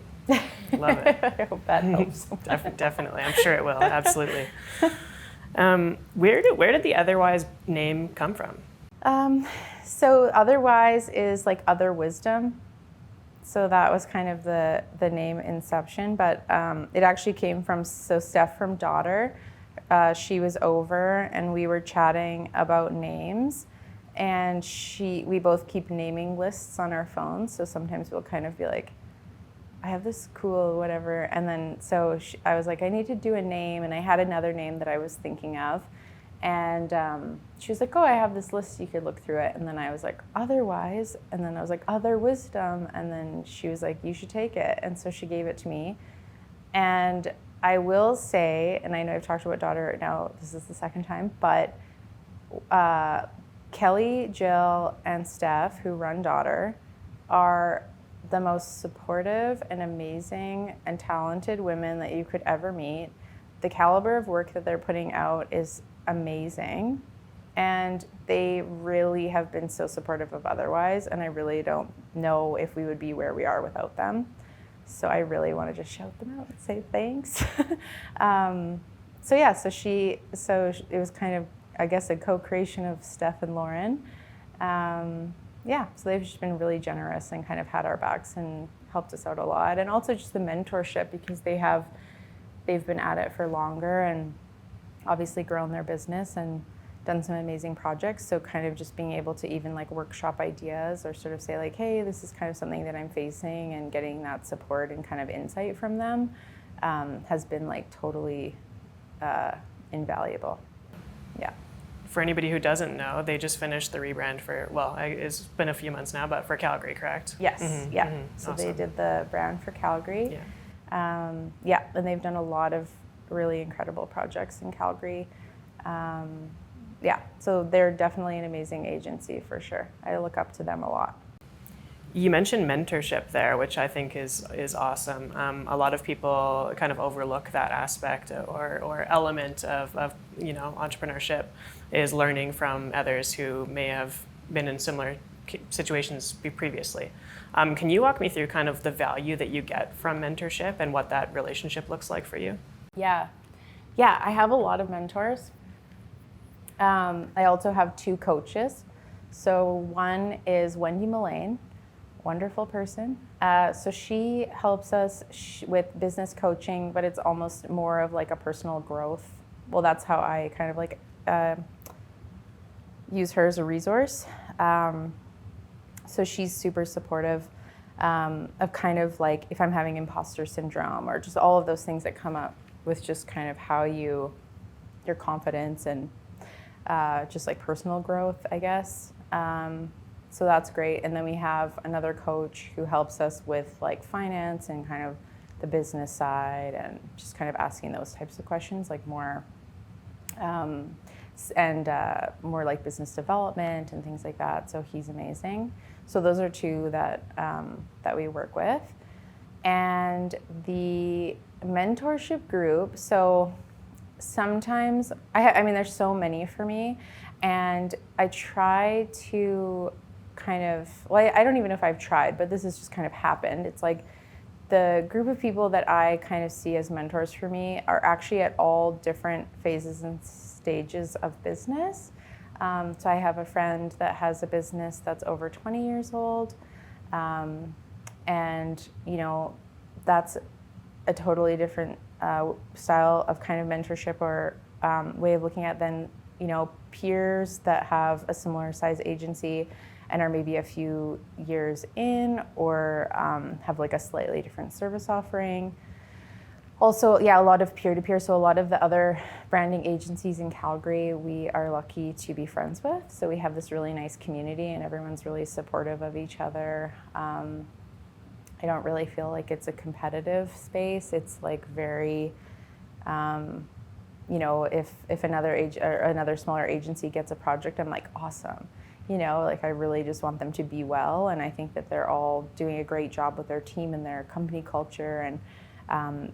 Love it.
I hope that helps.
Definitely. I'm sure it will. Absolutely. Where did the Otherwise name come from?
So Otherwise is like other wisdom. So that was kind of the name inception, but it actually came from, Steph from Daughter, she was over and we were chatting about names, and we both keep naming lists on our phones. So sometimes we'll kind of be like, I have this cool whatever, and then I was like, I need to do a name, and I had another name that I was thinking of, and she was like, oh, I have this list, you could look through it, and then I was like, Otherwise, and then I was like, Other Wisdom, and then she was like, you should take it, and so she gave it to me. And I will say, and I know I've talked about Daughter now, this is the second time, but Kelly, Jill, and Steph, who run Daughter, are the most supportive and amazing and talented women that you could ever meet. The caliber of work that they're putting out is amazing, and they really have been so supportive of Otherwise, and I really don't know if we would be where we are without them. So I really want to just shout them out and say thanks. it was kind of, I guess, a co-creation of Steph and Lauren. So they've just been really generous and kind of had our backs and helped us out a lot. And also just the mentorship, because they've been at it for longer and obviously grown their business and done some amazing projects. So kind of just being able to even like workshop ideas or sort of say like, hey, this is kind of something that I'm facing, and getting that support and kind of insight from them has been like totally invaluable. Yeah.
For anybody who doesn't know, they just finished the rebrand for, it's been a few months now, but for Calgary, correct?
Yes, So
Awesome.
they did the brand for Calgary. And they've done a lot of really incredible projects in Calgary. So they're definitely an amazing agency for sure. I look up to them a lot.
You mentioned mentorship there, which I think is awesome. A lot of people kind of overlook that aspect or element of entrepreneurship, is learning from others who may have been in similar situations previously. Can you walk me through kind of the value that you get from mentorship and what that relationship looks like for you?
Yeah, I have a lot of mentors. I also have 2 coaches. So one is Wendy Mullane, wonderful person. So she helps us with business coaching, but it's almost more of like a personal growth. Well, that's how I kind of like use her as a resource. So she's super supportive of kind of like if I'm having imposter syndrome or just all of those things that come up with just kind of how your confidence and just like personal growth, I guess. So that's great. And then we have another coach who helps us with like finance and kind of the business side and just kind of asking those types of questions, like more more like business development and things like that. So he's amazing. So those are 2 that we work with. And the mentorship group, so sometimes, I mean, there's so many for me, and I try to kind of, I don't even know if I've tried, but this has just kind of happened. It's like the group of people that I kind of see as mentors for me are actually at all different phases and stages of business. So I have a friend that has a business that's over 20 years old, and that's a totally different style of kind of mentorship or way of looking at than peers that have a similar size agency and are maybe a few years in or have like a slightly different service offering. Also, a lot of peer-to-peer. So a lot of the other branding agencies in Calgary, we are lucky to be friends with. So we have this really nice community and everyone's really supportive of each other. I don't really feel like it's a competitive space. It's like very, if another smaller agency gets a project, I'm like, awesome. Like I really just want them to be well. And I think that they're all doing a great job with their team and their company culture, and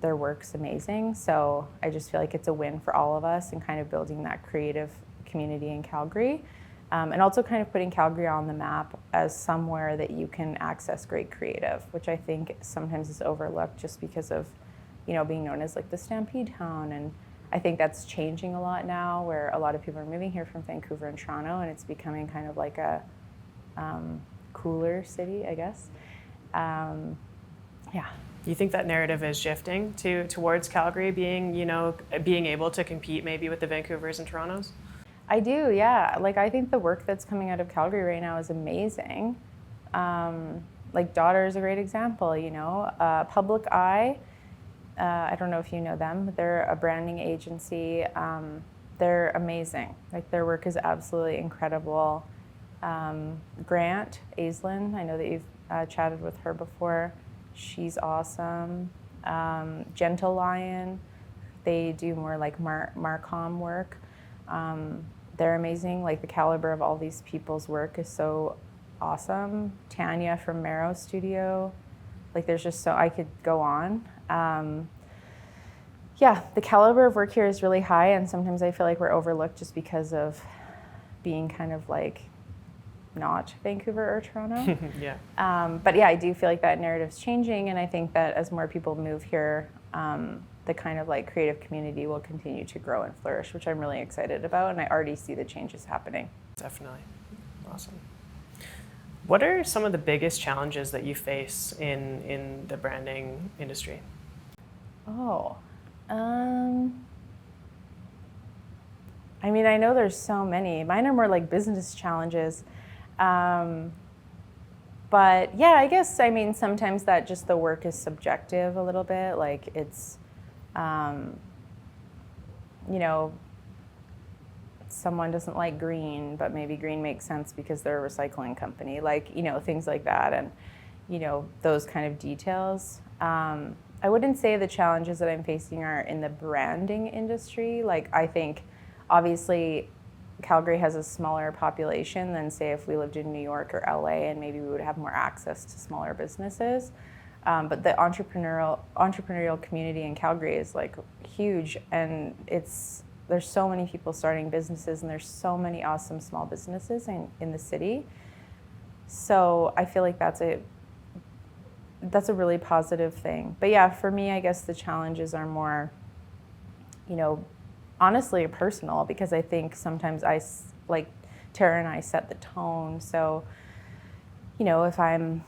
their work's amazing. So I just feel like it's a win for all of us and kind of building that creative community in Calgary. And also kind of putting Calgary on the map as somewhere that you can access great creative, which I think sometimes is overlooked just because of, being known as like the Stampede town. And I think that's changing a lot now, where a lot of people are moving here from Vancouver and Toronto, and it's becoming kind of like a cooler city, I guess.
You think that narrative is shifting towards Calgary being able to compete maybe with the Vancouvers and Torontos?
I do, yeah. Like I think the work that's coming out of Calgary right now is amazing. Like Daughter is a great example, Public Eye, I don't know if you know them, but they're a branding agency. They're amazing. Like their work is absolutely incredible. Grant Aislinn, I know that you've chatted with her before. She's awesome. Gentle Lion, they do more like Marcom work. They're amazing. Like the caliber of all these people's work is so awesome. Tanya from Marrow Studio, like there's just I could go on. The caliber of work here is really high, and sometimes I feel like we're overlooked just because of being kind of like not Vancouver or Toronto.
Yeah.
But yeah, I do feel like that narrative's changing, and I think that as more people move here, the kind of like creative community will continue to grow and flourish, which I'm really excited about, and I already see the changes happening.
Definitely. Awesome. What are some of the biggest challenges that you face in the branding industry?
Oh, I mean, I know there's so many. Mine are more like business challenges. But yeah, I guess, I mean, sometimes that just the work is subjective a little bit. Like it's, you know, someone doesn't like green, but maybe green makes sense because they're a recycling company. Like, you know, things like that. And, you know, those kind of details. I wouldn't say the challenges that I'm facing are in the branding industry. Like, I think obviously Calgary has a smaller population than, say, if we lived in New York or LA, and maybe we would have more access to smaller businesses. But the entrepreneurial community in Calgary is like huge, and there's so many people starting businesses, and there's so many awesome small businesses in the city. So I feel like that's a really positive thing. But yeah, for me, I guess the challenges are more, you know, honestly personal, because I think sometimes Tara and I set the tone. So, you know, if I'm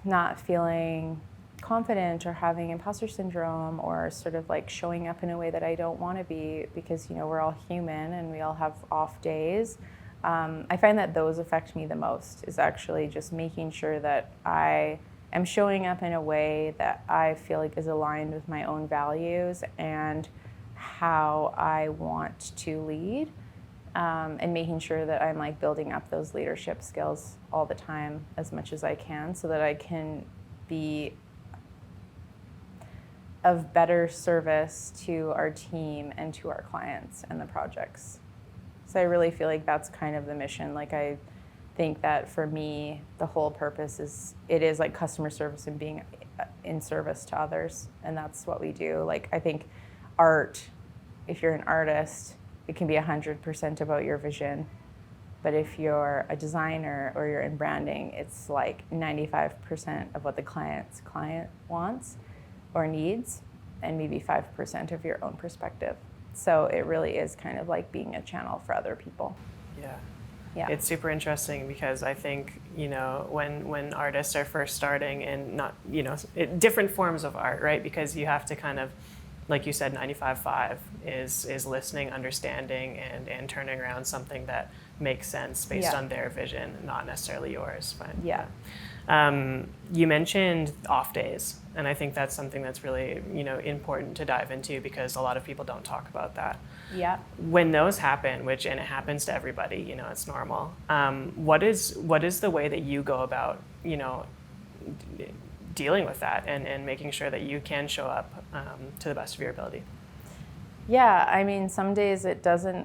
not feeling confident or having imposter syndrome or sort of like showing up in a way that I don't want to be, because, you know, we're all human and we all have off days. I find that those affect me the most, is actually just making sure that I am showing up in a way that I feel like is aligned with my own values and how I want to lead, and making sure that I'm like building up those leadership skills all the time as much as I can, so that I can be of better service to our team and to our clients and the projects. So I really feel like that's kind of the mission. Like, I think that for me, the whole purpose is like customer service and being in service to others, and that's what we do. Like, I think art, if you're an artist, it can be 100% about your vision. But if you're a designer or you're in branding, it's like 95% of what the client wants or needs, and maybe 5% of your own perspective. So it really is kind of like being a channel for other people.
Yeah.
Yeah.
It's super interesting, because I think, you know, when artists are first starting, and not, you know, different forms of art, right? Because you have to kind of, like you said, 95/5 is listening, understanding, and turning around something that makes sense based on their vision, not necessarily yours. But
Yeah.
you mentioned off days, and I think that's something that's really, you know, important to dive into, because a lot of people don't talk about that.
Yeah.
When those happen, and it happens to everybody, you know, it's normal. What is the way that you go about, you know, dealing with that and making sure that you can show up to the best of your ability?
Yeah, I mean, some days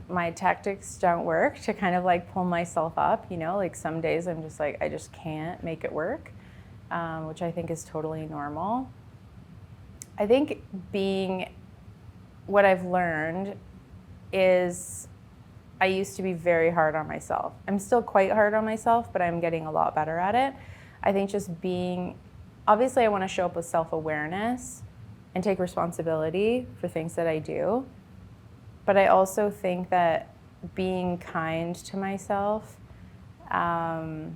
my tactics don't work to kind of like pull myself up, you know, like some days I'm just like, I just can't make it work, which I think is totally normal. I think what I've learned is I used to be very hard on myself. I'm still quite hard on myself, but I'm getting a lot better at it. I think just obviously I want to show up with self-awareness and take responsibility for things that I do. But I also think that being kind to myself, and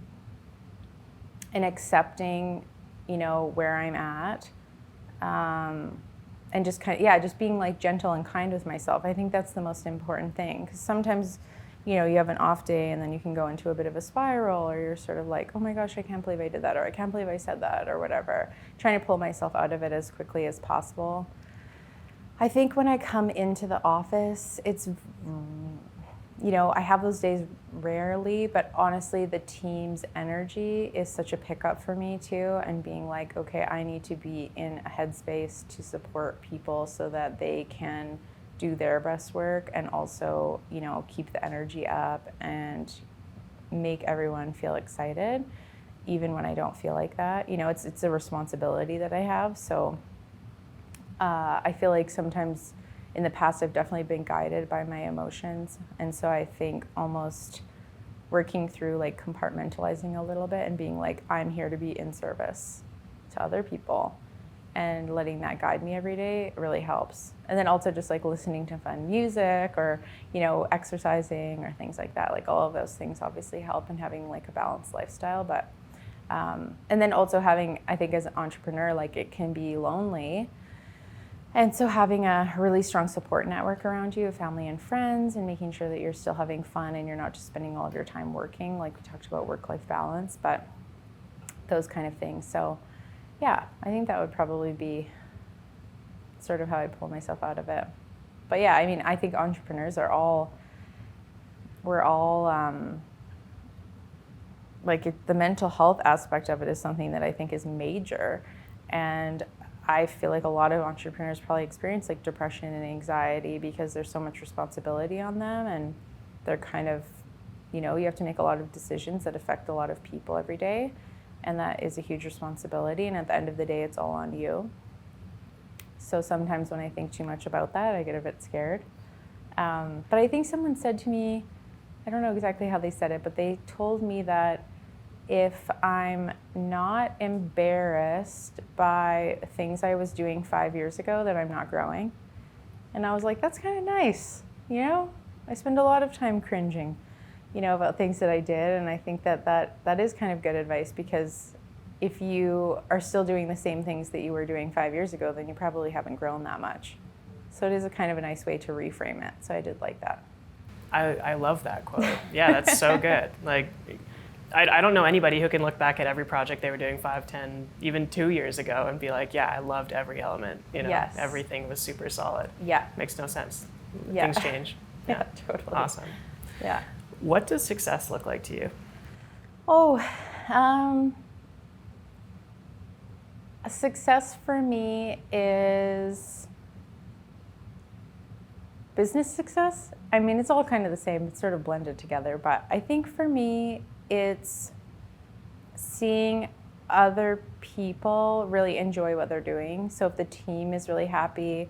accepting, you know, where I'm at, and just just being like gentle and kind with myself. I think that's the most important thing, because sometimes, you know, you have an off day and then you can go into a bit of a spiral, or you're sort of like, oh my gosh, I can't believe I did that, or I can't believe I said that, or whatever. Trying to pull myself out of it as quickly as possible. I think when I come into the office, it's, you know, I have those days rarely, but honestly, the team's energy is such a pickup for me too, and being like, okay, I need to be in a headspace to support people so that they can do their best work, and also, you know, keep the energy up and make everyone feel excited, even when I don't feel like that. You know, it's a responsibility that I have. So I feel like sometimes in the past I've definitely been guided by my emotions, and so I think almost working through like compartmentalizing a little bit and being like, I'm here to be in service to other people, and letting that guide me every day really helps. And then also just like listening to fun music, or, you know, exercising or things like that. Like all of those things obviously help in having like a balanced lifestyle. But and then also having, I think as an entrepreneur, like it can be lonely. And so having a really strong support network around you, family and friends, and making sure that you're still having fun and you're not just spending all of your time working, like we talked about work-life balance, but those kind of things. So yeah, I think that would probably be sort of how I pull myself out of it. But yeah, I mean, I think entrepreneurs are all, we're all, the mental health aspect of it is something that I think is major. And I feel like a lot of entrepreneurs probably experience like depression and anxiety because there's so much responsibility on them, and they're kind of, you know, you have to make a lot of decisions that affect a lot of people every day, and that is a huge responsibility, and at the end of the day it's all on you. So sometimes when I think too much about that, I get a bit scared. But I think someone said to me, I don't know exactly how they said it, but they told me that if I'm not embarrassed by things I was doing 5 years ago, that I'm not growing. And I was like, that's kind of nice. You know, I spend a lot of time cringing, you know, about things that I did. And I think that is kind of good advice, because if you are still doing the same things that you were doing 5 years ago, then you probably haven't grown that much. So it is a kind of a nice way to reframe it. So I did like that.
I love that quote. Yeah, that's so good. Like, I don't know anybody who can look back at every project they were doing 5, 10, even 2 years ago and be like, yeah, I loved every element. You know,
Yes.
Everything was super solid.
Yeah.
Makes no sense.
Yeah.
Things change.
Yeah, totally.
Awesome.
Yeah.
What does success look like to you?
Oh, a success for me is business success. I mean, it's all kind of the same. It's sort of blended together. But I think for me, it's seeing other people really enjoy what they're doing. So if the team is really happy,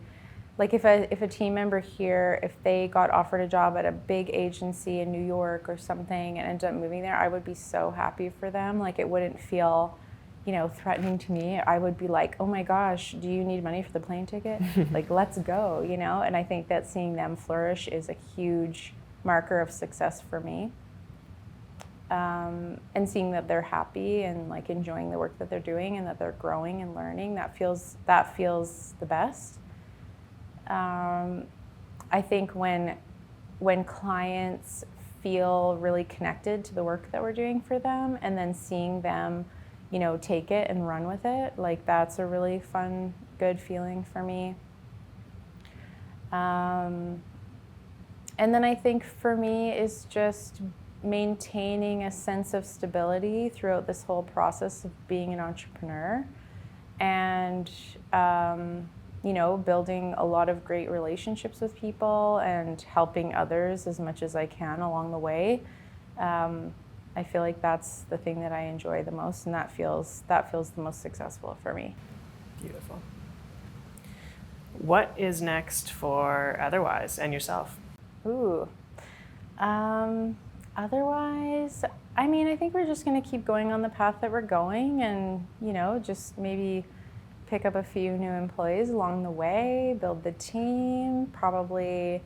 like if a team member here, if they got offered a job at a big agency in New York or something and ended up moving there, I would be so happy for them. Like it wouldn't feel, you know, threatening to me. I would be like, oh my gosh, do you need money for the plane ticket? Like, let's go, you know? And I think that seeing them flourish is a huge marker of success for me. And seeing that they're happy and like enjoying the work that they're doing and that they're growing and learning, that feels the best. I think when clients feel really connected to the work that we're doing for them, and then seeing them, you know, take it and run with it, like that's a really fun, good feeling for me. And then I think for me is just maintaining a sense of stability throughout this whole process of being an entrepreneur, and you know, building a lot of great relationships with people and helping others as much as I can along the way. I feel like that's the thing that I enjoy the most, and that feels the most successful for me.
Beautiful. What is next for Otherwise and yourself?
Ooh. Otherwise, I mean, I think we're just going to keep going on the path that we're going, and, you know, just maybe pick up a few new employees along the way, build the team, probably,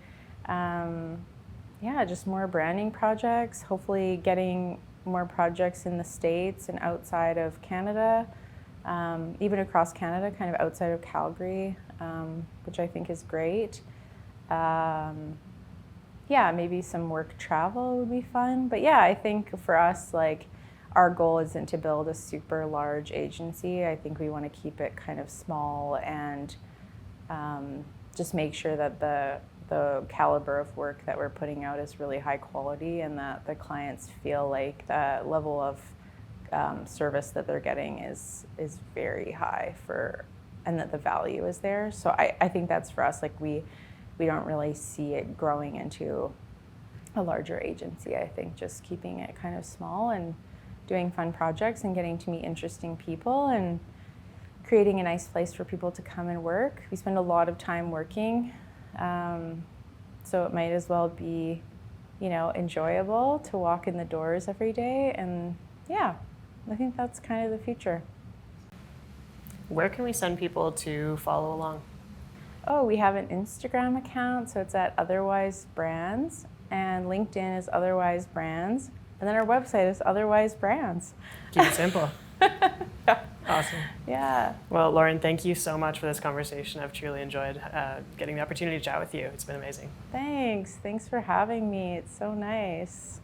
just more branding projects, hopefully getting more projects in the States and outside of Canada, even across Canada, kind of outside of Calgary, which I think is great. Maybe some work travel would be fun. But yeah, I think for us, like, our goal isn't to build a super large agency. I think we want to keep it kind of small and just make sure that the caliber of work that we're putting out is really high quality, and that the clients feel like the level of service that they're getting is very high and that the value is there. So I think that's for us, like we don't really see it growing into a larger agency. I think just keeping it kind of small and doing fun projects and getting to meet interesting people and creating a nice place for people to come and work. We spend a lot of time working, so it might as well be enjoyable to walk in the doors every day. And yeah, I think that's kind of the future.
Where can we send people to follow along?
Oh, we have an Instagram account, so it's at Otherwise Brands, and LinkedIn is Otherwise Brands, and then our website is Otherwise Brands.
Keep it simple.
Yeah.
Awesome.
Yeah.
Well, Lauren, thank you so much for this conversation. I've truly enjoyed getting the opportunity to chat with you. It's been amazing.
Thanks for having me. It's so nice.